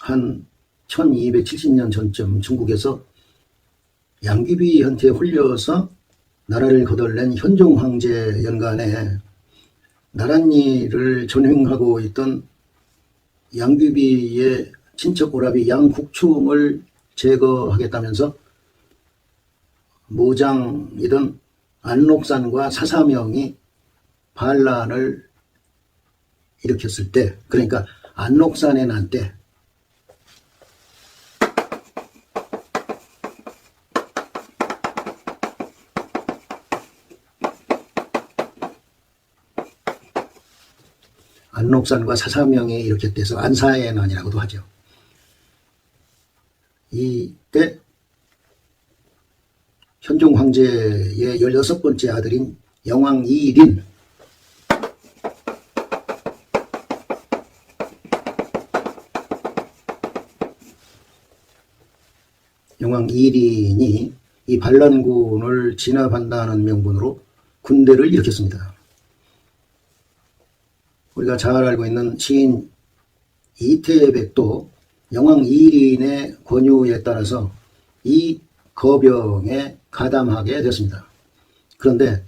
한 1270년 전쯤 중국에서 양귀비한테 홀려서 나라를 거덜낸 현종 황제 연간에 나랏일을 전횡하고 있던 양귀비의 친척 오라비 양국충을 제거하겠다면서 모장이던 안록산과 사사명이 반란을 일으켰을 때, 그러니까 안록산에 난 때, 안록산과 사사명이 이렇게 돼서 안사의 난이라고도 하죠. 이때 현종 황제의 16번째 아들인 영왕 이린, 영왕 이린이 이 반란군을 진압한다는 명분으로 군대를 일으켰습니다. 우리가 잘 알고 있는 시인 이태백도 영왕 이린의 권유에 따라서 이 거병에 가담하게 됐습니다. 그런데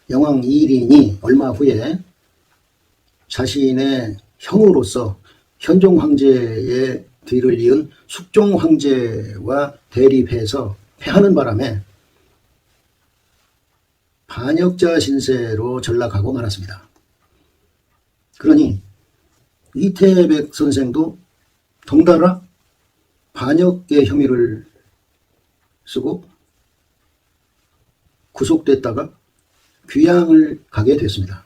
영왕 이린이 얼마 후에 자신의 형으로서 현종 황제의 뒤를 이은 숙종 황제와 대립해서 패하는 바람에 반역자 신세로 전락하고 말았습니다. 그러니 이태백 선생도 덩달아 반역의 혐의를 쓰고 구속됐다가 귀양을 가게 됐습니다.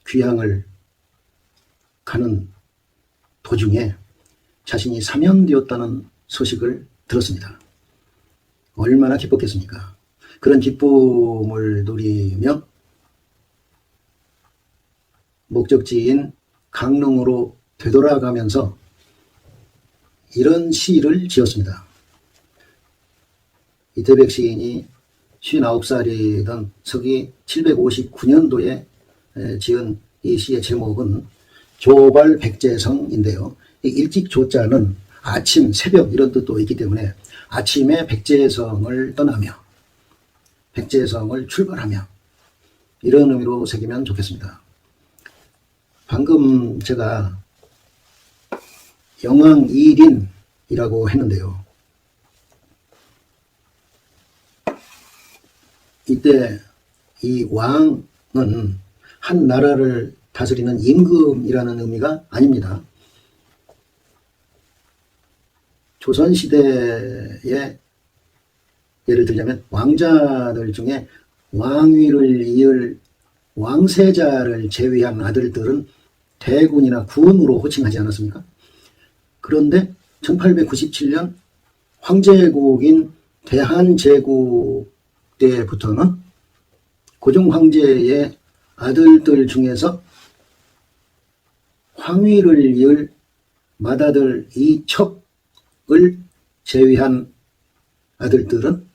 귀양을 가는 도중에 자신이 사면되었다는 소식을 들었습니다. 얼마나 기뻤겠습니까? 그런 기쁨을 누리며 목적지인 강릉으로 되돌아가면서 이런 시를 지었습니다. 이태백 시인이 59살이던 서기 759년도에 지은 이 시의 제목은 조발백제성인데요. 일찍 조자는 아침, 새벽 이런 뜻도 있기 때문에 아침에 백제성을 떠나며 백제성을 출발하며 이런 의미로 새기면 좋겠습니다. 방금 제가 영왕 이린이라고 했는데요. 이때 이 왕은 한 나라를 다스리는 임금이라는 의미가 아닙니다. 조선시대에 예를 들자면 왕자들 중에 왕위를 이을 왕세자를 제외한 아들들은 대군이나 군으로 호칭하지 않았습니까? 그런데 1897년 황제국인 대한제국 때부터는 고종 황제의 아들들 중에서 황위를 이을 맏아들 이척을 제외한 아들들은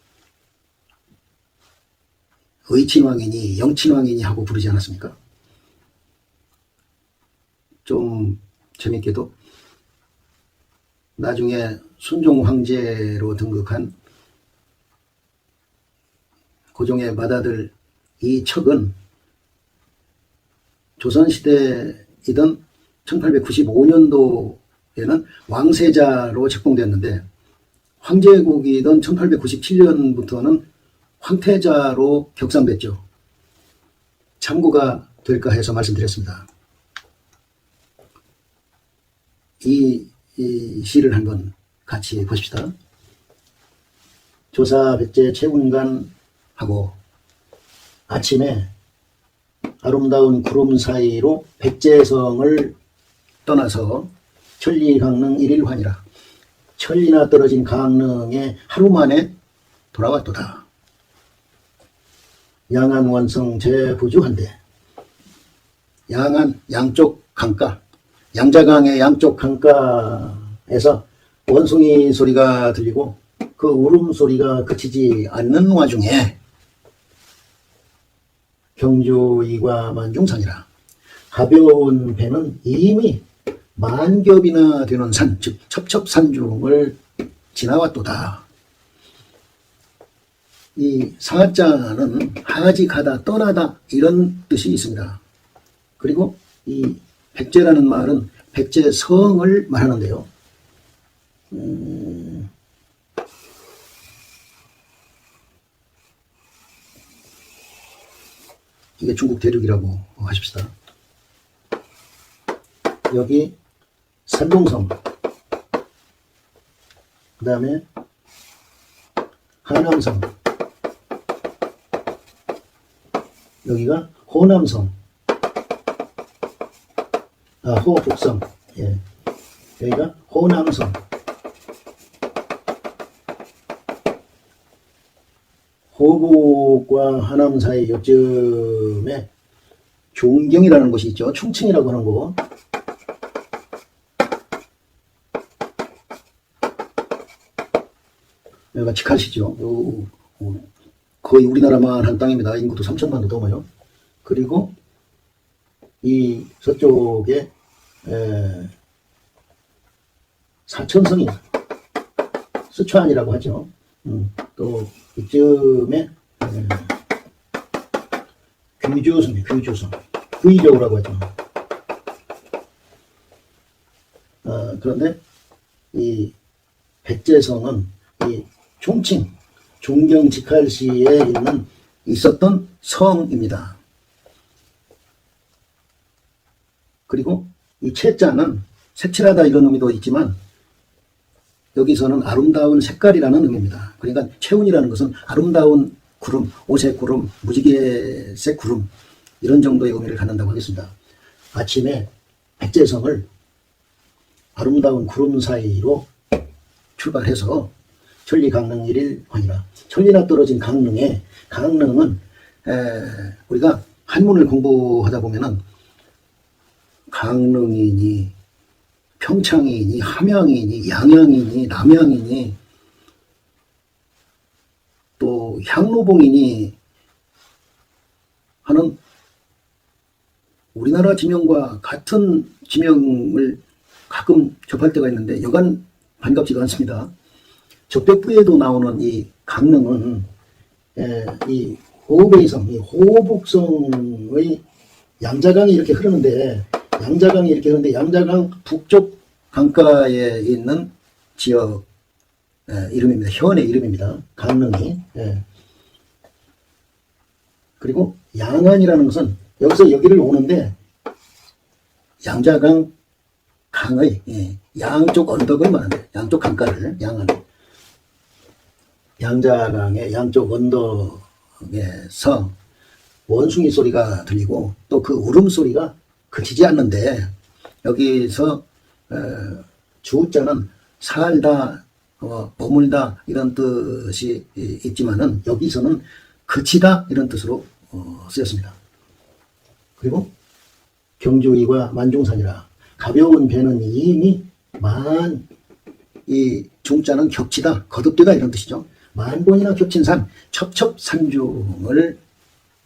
의친왕이니 영친왕이니 하고 부르지 않았습니까? 좀 재밌게도 나중에 순종 황제로 등극한 고종의 맏아들 이척은 조선시대이던 1895년도에는 왕세자로 책봉됐는데 황제국이던 1897년부터는 황태자로 격상됐죠. 참고가 될까 해서 말씀드렸습니다. 이 시를 한번 같이 보십시다. 조사 백제 채운간하고 아침에 아름다운 구름 사이로 백제성을 떠나서 천리 강릉 일일환이라 천리나 떨어진 강릉에 하루 만에 돌아왔도다. 양안 원성 제부주한데 양안 양쪽 강가 양자강의 양쪽 강가에서 원숭이 소리가 들리고 그 울음소리가 그치지 않는 와중에 경주 이과 만중산이라 가벼운 배는 이미 만겹이나 되는 산, 즉 첩첩산중을 지나왔도다. 이 사자는 하지 가다 떠나다 이런 뜻이 있습니다. 그리고 이 백제라는 말은 백제성을 말하는데요. 이게 중국 대륙이라고 하십시다. 여기 산동성, 그 다음에 하남성, 여기가 호남성, 호북성, 예. 여기가 호남성, 호북과 하남 사이 요쯤에 종경이라는 곳이 있죠. 충칭이라고 하는 곳. 여기가 직할시죠. 거의 우리나라만 한 땅입니다. 인구도 3천만도 넘어요. 그리고 이 서쪽에 사천성이 스촨이라고 하죠. 또 이쯤에 규주성, 구이저우라고 하죠. 그런데 이 백제성은 이 총칭, 종경 직할시에 있었던 성입니다. 그리고 이 채자는 색칠하다 이런 의미도 있지만 여기서는 아름다운 색깔이라는 의미입니다. 그러니까 채운이라는 것은 아름다운 구름, 오색 구름, 무지개색 구름 이런 정도의 의미를 갖는다고 하겠습니다. 아침에 백제성을 아름다운 구름 사이로 출발해서 천리 강릉 일일 환이라. 천리나 떨어진 강릉은 우리가 한문을 공부하다 보면은 강릉이니 평창이니 함양이니 양양이니 남양이니 또 향로봉이니 하는 우리나라 지명과 같은 지명을 가끔 접할 때가 있는데 여간 반갑지가 않습니다. 적벽부에도 나오는 이 강릉은 이 호흡의 성, 이 호북성의 양자강이 이렇게 흐르는데 양자강 북쪽 강가에 있는 지역 이름입니다. 현의 이름입니다. 강릉이. 그리고 양안이라는 것은 여기서 여기를 오는데 양자강 강의 양쪽 언덕을 말하는데 양쪽 강가를 양안. 양자강의 양쪽 언덕에서 원숭이 소리가 들리고 또 그 울음소리가 그치지 않는데 여기서 주자는 살다, 머물다 이런 뜻이 있지만은 여기서는 그치다 이런 뜻으로 쓰였습니다. 그리고 경주이과 만중산이라 가벼운 배는 이미 이 중자는 겹치다, 거듭되다 이런 뜻이죠. 만번이나 겹친 산, 첩첩산중을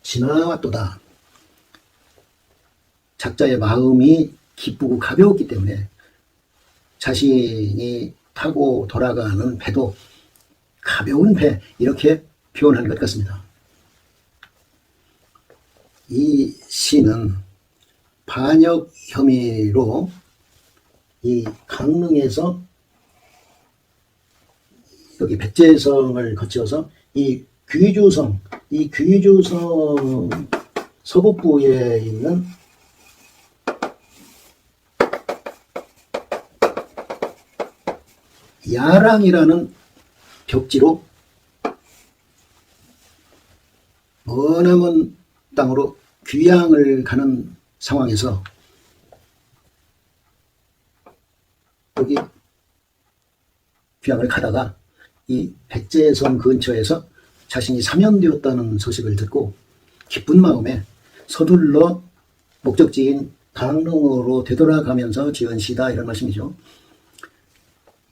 지나왔도다. 작자의 마음이 기쁘고 가벼웠기 때문에 자신이 타고 돌아가는 배도 가벼운 배 이렇게 표현한 것 같습니다. 이 시는 반역 혐의로 이 강릉에서 여기 백제성을 거쳐서 이 귀주성 서북부에 있는 야랑이라는 벽지로 머나먼 땅으로 귀양을 가는 상황에서 여기 귀양을 가다가 이 백제성 근처에서 자신이 사면되었다는 소식을 듣고 기쁜 마음에 서둘러 목적지인 강릉으로 되돌아가면서 지은 시다 이런 말씀이죠.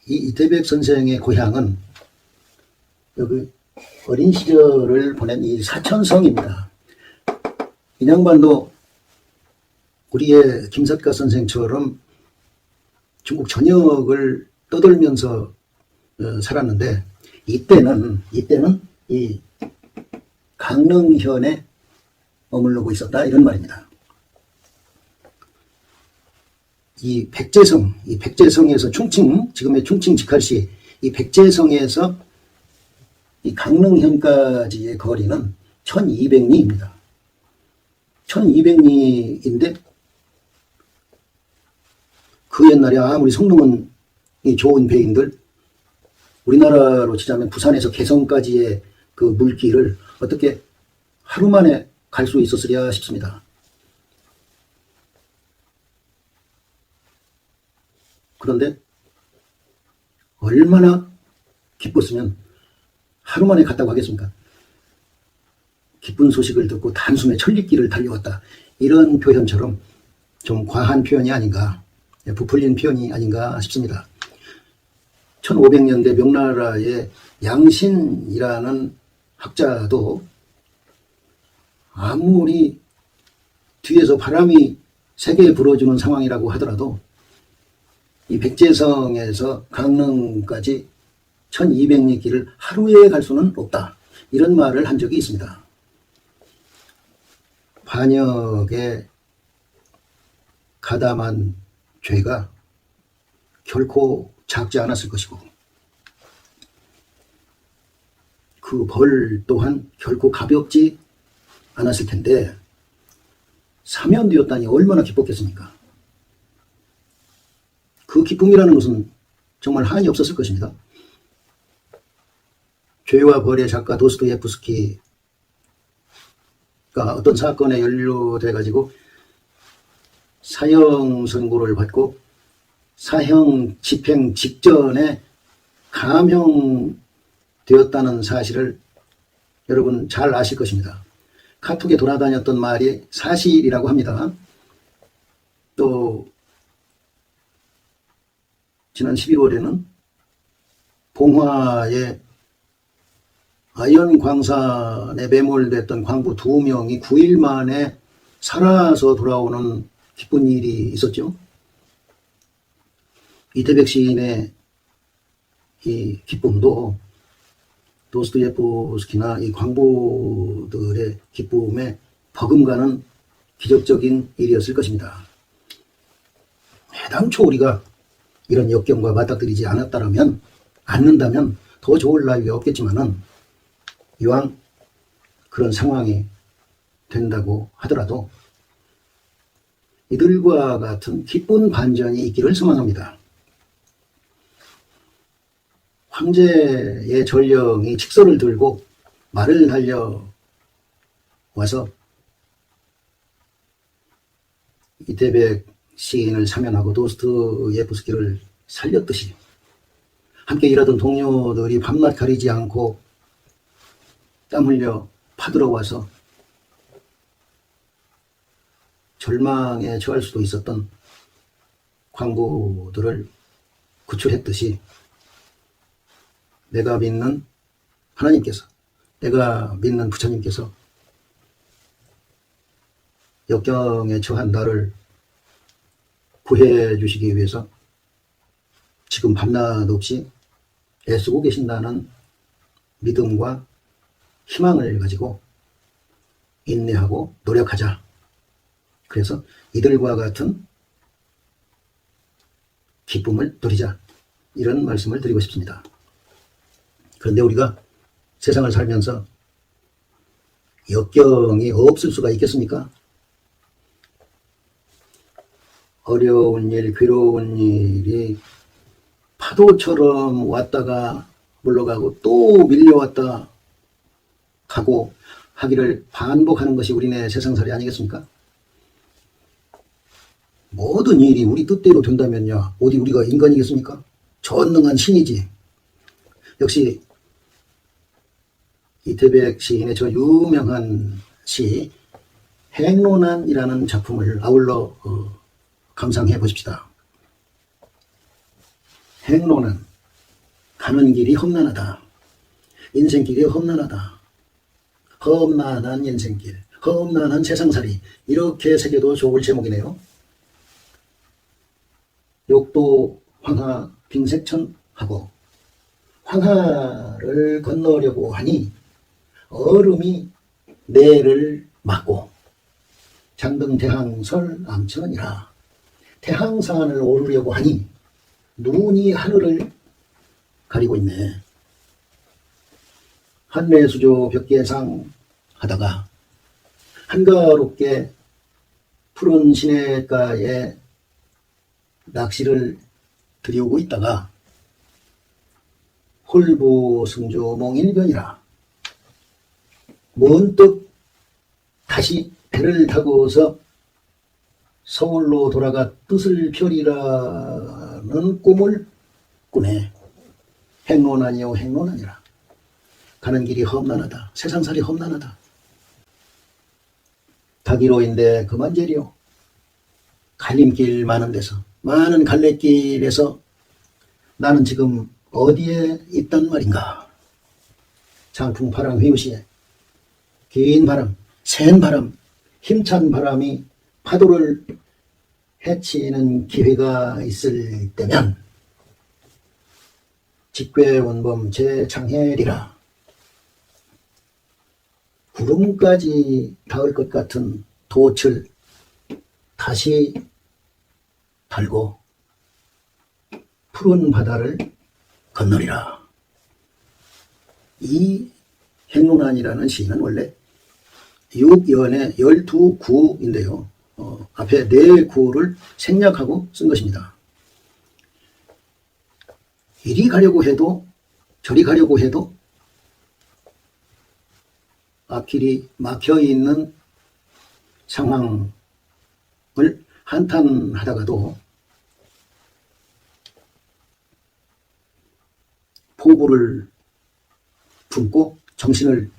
이 이태백 선생의 고향은 여기 어린 시절을 보낸 이 사천성입니다. 이 양반도 우리의 김삿갓 선생처럼 중국 전역을 떠돌면서 살았는데 이때는 이 강릉현에 머무르고 있었다 이런 말입니다. 이 백제성에서 충칭, 지금의 충칭 직할시 이 백제성에서 이 강릉현까지의 거리는 1200리입니다. 1200리인데 그 옛날에 아무리 성능은 좋은 배인들 우리나라로 치자면 부산에서 개성까지의 그 물길을 어떻게 하루 만에 갈 수 있었으랴 싶습니다. 그런데 얼마나 기뻤으면 하루 만에 갔다고 하겠습니까? 기쁜 소식을 듣고 단숨에 천리길을 달려왔다. 이런 표현처럼 좀 과한 표현이 아닌가, 부풀린 표현이 아닌가 싶습니다. 1500년대 명나라의 양신이라는 학자도 아무리 뒤에서 바람이 세게 불어주는 상황이라고 하더라도 이 백제성에서 강릉까지 1200리 길을 하루에 갈 수는 없다. 이런 말을 한 적이 있습니다. 반역에 가담한 죄가 결코 작지 않았을 것이고 그 벌 또한 결코 가볍지 않았을 텐데 사면되었다니 얼마나 기뻤겠습니까? 그 기쁨이라는 것은 정말 한이 없었을 것입니다. 죄와 벌의 작가 도스토예프스키가 어떤 사건에 연루돼 가지고 사형 선고를 받고 사형 집행 직전에 감형되었다는 사실을 여러분 잘 아실 것입니다. 카톡에 돌아다녔던 말이 사실이라고 합니다. 또 지난 11월에는 봉화의 아연 광산에 매몰됐던 광부 2명이 9일 만에 살아서 돌아오는 기쁜 일이 있었죠. 이태백 시인의 이 기쁨도 도스토예프스키나 이 광부들의 기쁨에 버금가는 기적적인 일이었을 것입니다. 해당초 우리가 이런 역경과 맞닥뜨리지 않는다면 더 좋을 나위가 없겠지만은 이왕 그런 상황이 된다고 하더라도 이들과 같은 기쁜 반전이 있기를 소망합니다. 황제의 전령이 칙서를 들고 말을 달려와서 이태백 시인을 사면하고 도스토예프스키를 살렸듯이 함께 일하던 동료들이 밤낮 가리지 않고 땀 흘려 파들어와서 절망에 처할 수도 있었던 광부들을 구출했듯이 내가 믿는 하나님께서, 내가 믿는 부처님께서 역경에 처한 나를 구해 주시기 위해서 지금 밤낮 없이 애쓰고 계신다는 믿음과 희망을 가지고 인내하고 노력하자. 그래서 이들과 같은 기쁨을 누리자. 이런 말씀을 드리고 싶습니다. 그런데 우리가 세상을 살면서 역경이 없을 수가 있겠습니까? 어려운 일, 괴로운 일이 파도처럼 왔다가 물러가고 또 밀려왔다 가고 하기를 반복하는 것이 우리네 세상살이 아니겠습니까? 모든 일이 우리 뜻대로 된다면요, 어디 우리가 인간이겠습니까? 전능한 신이지. 역시 이태백 시인의 저 유명한 시 행론안이라는 작품을 아울러 감상해 보십시다. 행론안, 가는 길이 험난하다. 인생길이 험난하다. 험난한 인생길, 험난한 세상살이, 이렇게 새겨도 좋을 제목이네요. 욕도 황하 빙색천하고 황하를 건너려고 하니 얼음이 내를 막고 장등대항설 암천이라. 대항산을 오르려고 하니 눈이 하늘을 가리고 있네. 한내수조 벽계상 하다가 한가롭게 푸른 시냇가에 낚시를 들여오고 있다가 홀보승조 몽일변이라. 문득 다시 배를 타고서 서울로 돌아가 뜻을 펴리라는 꿈을 꾸네. 행론 아니요 행론 아니라. 가는 길이 험난하다. 세상살이 험난하다. 다기로인데 그만 재려. 갈림길 많은 데서, 많은 갈래길에서 나는 지금 어디에 있단 말인가. 장풍 바람 휘우시에 긴 바람, 센 바람, 힘찬 바람이 파도를 해치는 기회가 있을 때면 직괴원범 제창해리라. 구름까지 닿을 것 같은 돛을 다시 달고 푸른 바다를 건너리라. 이 행론안이라는 시는 원래 6연의 12구인데요. 앞에 4구를 생략하고 쓴 것입니다. 이리 가려고 해도 저리 가려고 해도 앞길이 막혀있는 상황을 한탄하다가도 포부를 품고 정신을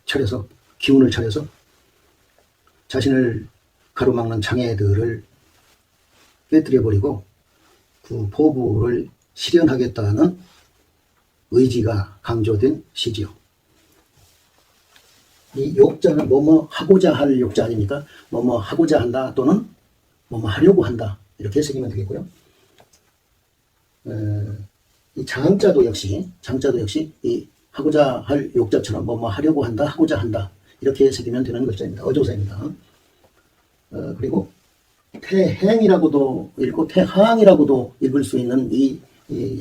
차려서, 기운을 차려서 자신을 가로막는 장애들을 깨뜨려버리고 그 포부를 실현하겠다는 의지가 강조된 시지요. 이 욕자는 뭐뭐 하고자 할 욕자 아닙니까? 뭐뭐 하고자 한다 또는 뭐뭐 하려고 한다, 이렇게 새기면 되겠고요. 이 장자도 역시 이 하고자 할 욕자처럼 뭐뭐 하려고 한다, 하고자 한다, 이렇게 새기면 되는 글자입니다. 어조사입니다. 그리고 태행이라고도 읽고 태항이라고도 읽을 수 있는 이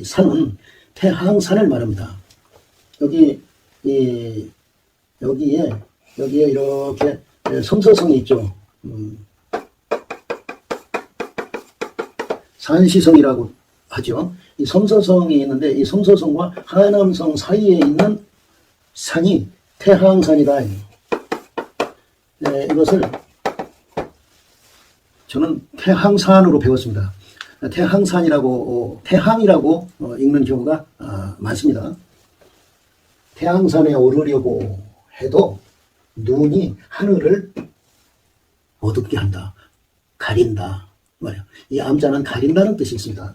산은 태항산을 말합니다. 여기에 이렇게 섬서성이 있죠. 산시성이라고 하죠. 이 섬서성이 있는데 이 섬서성과 하남성 사이에 있는 산이 태항산이다. 이것을 저는 태항산으로 배웠습니다. 태항산이라고, 태항이라고 읽는 경우가 많습니다. 태항산에 오르려고 해도 눈이 하늘을 어둡게 한다, 가린다 말이에요. 이 암자는 가린다는 뜻이 있습니다.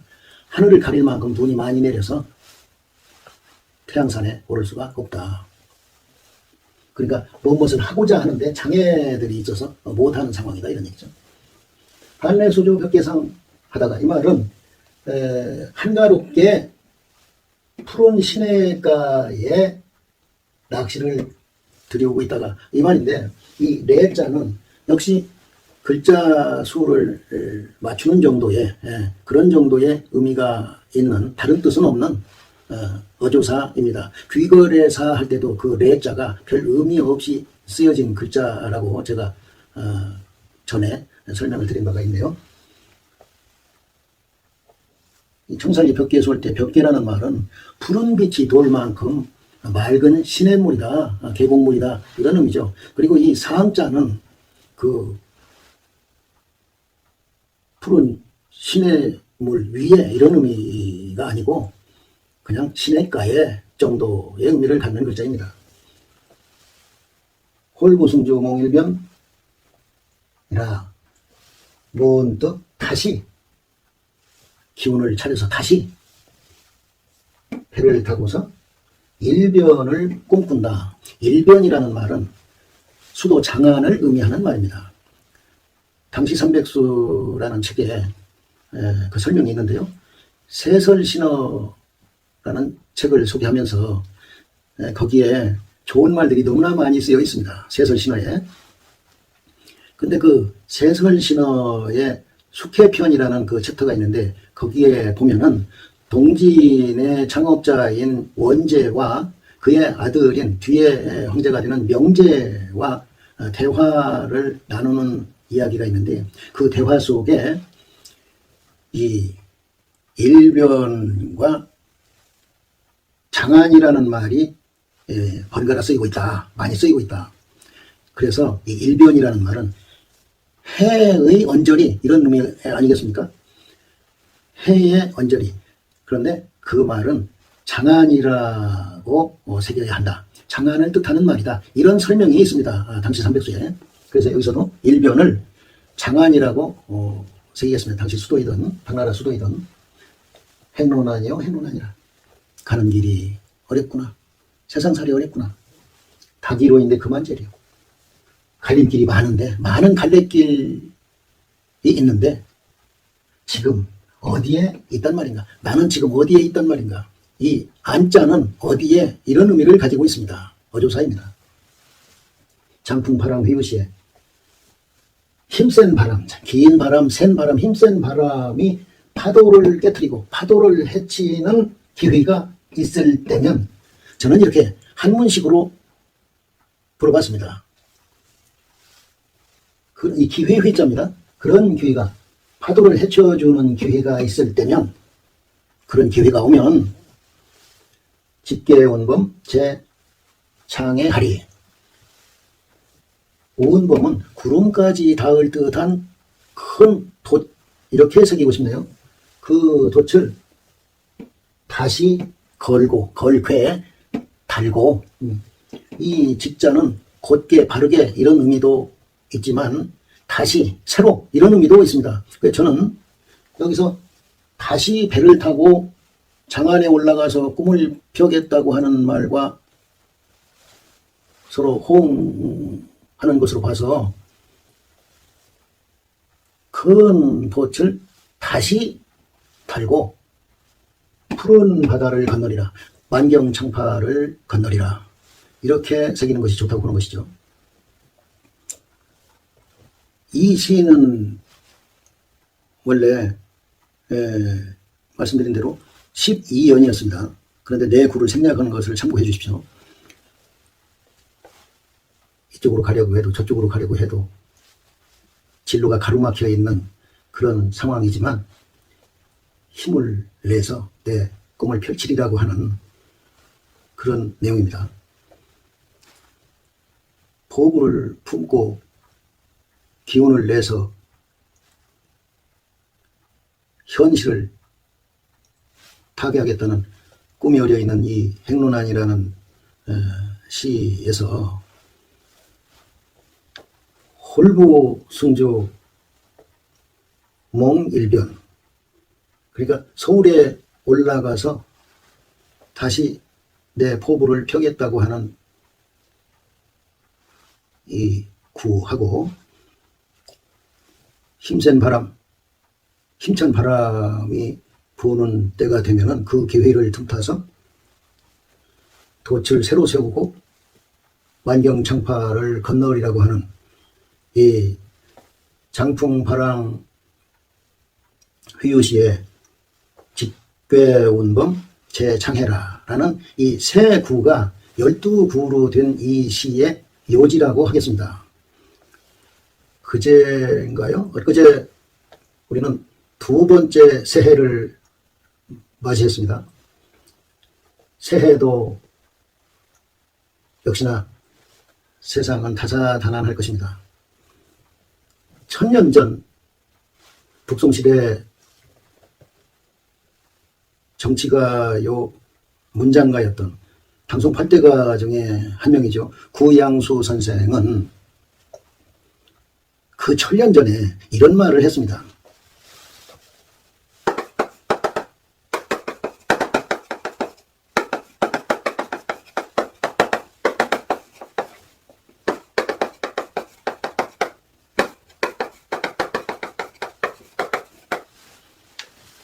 하늘을 가릴 만큼 눈이 많이 내려서 태양산에 오를 수가 없다. 그러니까 무엇을 하고자 하는데 장애들이 있어서 못하는 상황이다, 이런 얘기죠. 한내수조 벽계상 하다가, 이 말은 한가롭게 푸른 시냇가에 낚시를 들여오고 있다가, 이 말인데, 이 레자는 역시 글자 수를 맞추는 정도의 그런 정도의 의미가 있는, 다른 뜻은 없는 어조사입니다. 귀거래사 할 때도 그 레자가 별 의미 없이 쓰여진 글자라고 제가 전에 설명을 드린 바가 있네요. 이 청산리 벽계에서 올 때 벽계라는 말은 푸른 빛이 돌 만큼 맑은 시냇물이다, 계곡물이다, 이런 의미죠. 그리고 이 상자는 그 푸른 시냇물 위에, 이런 의미가 아니고 그냥 시냇가에 정도의 의미를 갖는 글자입니다. 홀보승조 몽일변이라. 문득 다시 기운을 차려서 다시 배를 타고서 일변을 꿈꾼다. 일변이라는 말은 수도 장안을 의미하는 말입니다. 당시 삼백수라는 책에 그 설명이 있는데요. 세설신어라는 책을 소개하면서 거기에 좋은 말들이 너무나 많이 쓰여 있습니다. 세설신어에. 근데 그 세설신어의 숙해편이라는 그 챕터가 있는데 거기에 보면은 동진의 창업자인 원제와 그의 아들인 뒤에 황제가 되는 명제와 대화를 나누는 이야기가 있는데 그 대화 속에 이 일변과 장안이라는 말이 번갈아 쓰이고 있다. 많이 쓰이고 있다. 그래서 이 일변이라는 말은 해의 언저리 이런 의미 아니겠습니까? 해의 언저리. 그런데 그 말은 장안이라고 새겨야 한다. 장안을 뜻하는 말이다. 이런 설명이 있습니다. 당시 삼백수에. 그래서 여기서도 일변을 장안이라고 새기겠습니다. 당시 수도이던 당나라 수도이던 행로난이요 행로난이라. 가는 길이 어렵구나. 세상살이 어렵구나. 다기로인데 그만저리요. 갈림길이 많은데 많은 갈래길이 있는데 지금 어디에 있단 말인가? 나는 지금 어디에 있단 말인가? 이 안자는 어디에 이런 의미를 가지고 있습니다. 어조사입니다. 장풍바람 휘우시에 힘센 바람, 긴 바람, 센 바람, 힘센 바람이 파도를 깨트리고 파도를 해치는 기회가 있을 때면 저는 이렇게 한문식으로 불어봤습니다. 이 기회 회자입니다. 그런 기회가 파도를 헤쳐주는 기회가 있을 때면 그런 기회가 오면 집계원범 제창해하리. 오은범은 구름까지 닿을 듯한 큰 돛 이렇게 새기고 싶네요. 그 돛을 다시 걸고 걸쾌 달고 이 직자는 곧게 바르게 이런 의미도 있지만 다시 새로 이런 의미도 있습니다. 그래서 저는 여기서 다시 배를 타고 장안에 올라가서 꿈을 펴겠다고 하는 말과 서로 호응하는 것으로 봐서 큰 돛을 다시 달고 푸른 바다를 건너리라. 만경창파를 건너리라. 이렇게 새기는 것이 좋다고 보는 것이죠. 이 시는 원래 말씀드린 대로 12연이었습니다. 그런데 내 구를 생략하는 것을 참고해 주십시오. 이쪽으로 가려고 해도 저쪽으로 가려고 해도 진로가 가로막혀 있는 그런 상황이지만 힘을 내서 내 꿈을 펼치리라고 하는 그런 내용입니다. 포부를 품고 기운을 내서 현실을 타개하겠다는 꿈이 어려 있는 이 행로난이라는 시에서 홀보승조 몽일변, 그러니까 서울에 올라가서 다시 내 포부를 펴겠다고 하는 이 구하고 힘센 바람, 힘찬 바람이 부는 때가 되면은 그 기회를 틈타서 돛을 새로 세우고 만경창파를 건너리라고 하는 이 장풍바람 휘유시의 직괴운범 제창해라라는 이 세 구가 12구로 된 이 시의 요지라고 하겠습니다. 그제인가요? 엊그제 우리는 두 번째 새해를 맞이했습니다. 새해도 역시나 세상은 다사다난할 것입니다. 1000년 전 북송시대 정치가요 문장가였던 방송 8대가 중에 한 명이죠. 구양수 선생은 그 1000년 전에 이런 말을 했습니다.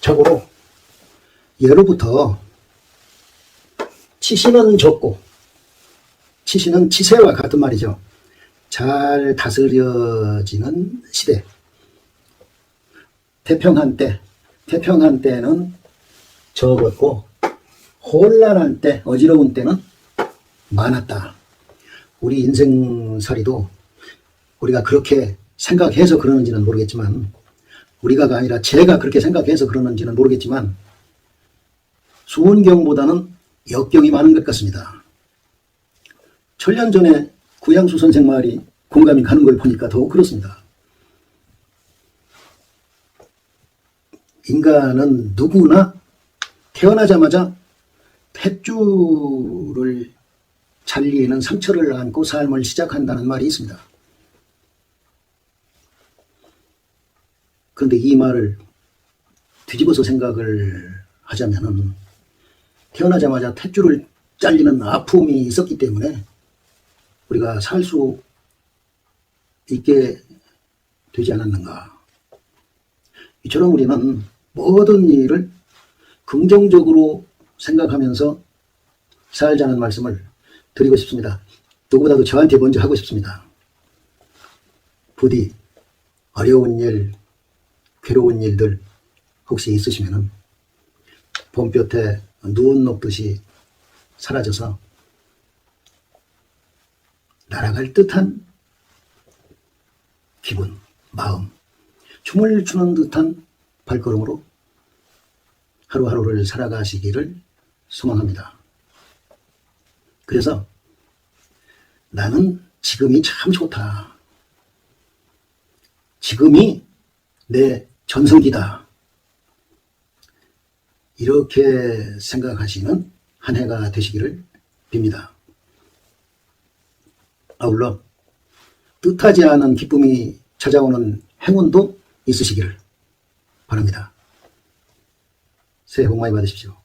자고로 예로부터 치신은 적고 치신은 치세와 같은 말이죠. 잘 다스려지는 시대, 태평한 때는 적었고 혼란한 때, 어지러운 때는 많았다. 우리 인생살이도 우리가 그렇게 생각해서 그러는지는 모르겠지만, 우리가가 아니라 제가 그렇게 생각해서 그러는지는 모르겠지만 수원경보다는 역경이 많은 것 같습니다. 천년 전에 구양수 선생 말이 공감이 가는 걸 보니까 더욱 그렇습니다. 인간은 누구나 태어나자마자 탯줄을 잘리는 상처를 안고 삶을 시작한다는 말이 있습니다. 그런데 이 말을 뒤집어서 생각을 하자면은 태어나자마자 탯줄을 잘리는 아픔이 있었기 때문에 우리가 살 수 있게 되지 않았는가. 이처럼 우리는 모든 일을 긍정적으로 생각하면서 살자는 말씀을 드리고 싶습니다. 누구보다도 저한테 먼저 하고 싶습니다. 부디 어려운 일, 괴로운 일들 혹시 있으시면은 봄볕에 눈 녹듯이 사라져서 날아갈 듯한 기분, 마음, 춤을 추는 듯한 발걸음으로 하루하루를 살아가시기를 소망합니다. 그래서 나는 지금이 참 좋다. 지금이 내 전성기다. 이렇게 생각하시는 한 해가 되시기를 빕니다. 아울러 뜻하지 않은 기쁨이 찾아오는 행운도 있으시기를 바랍니다. 새해 복 많이 받으십시오.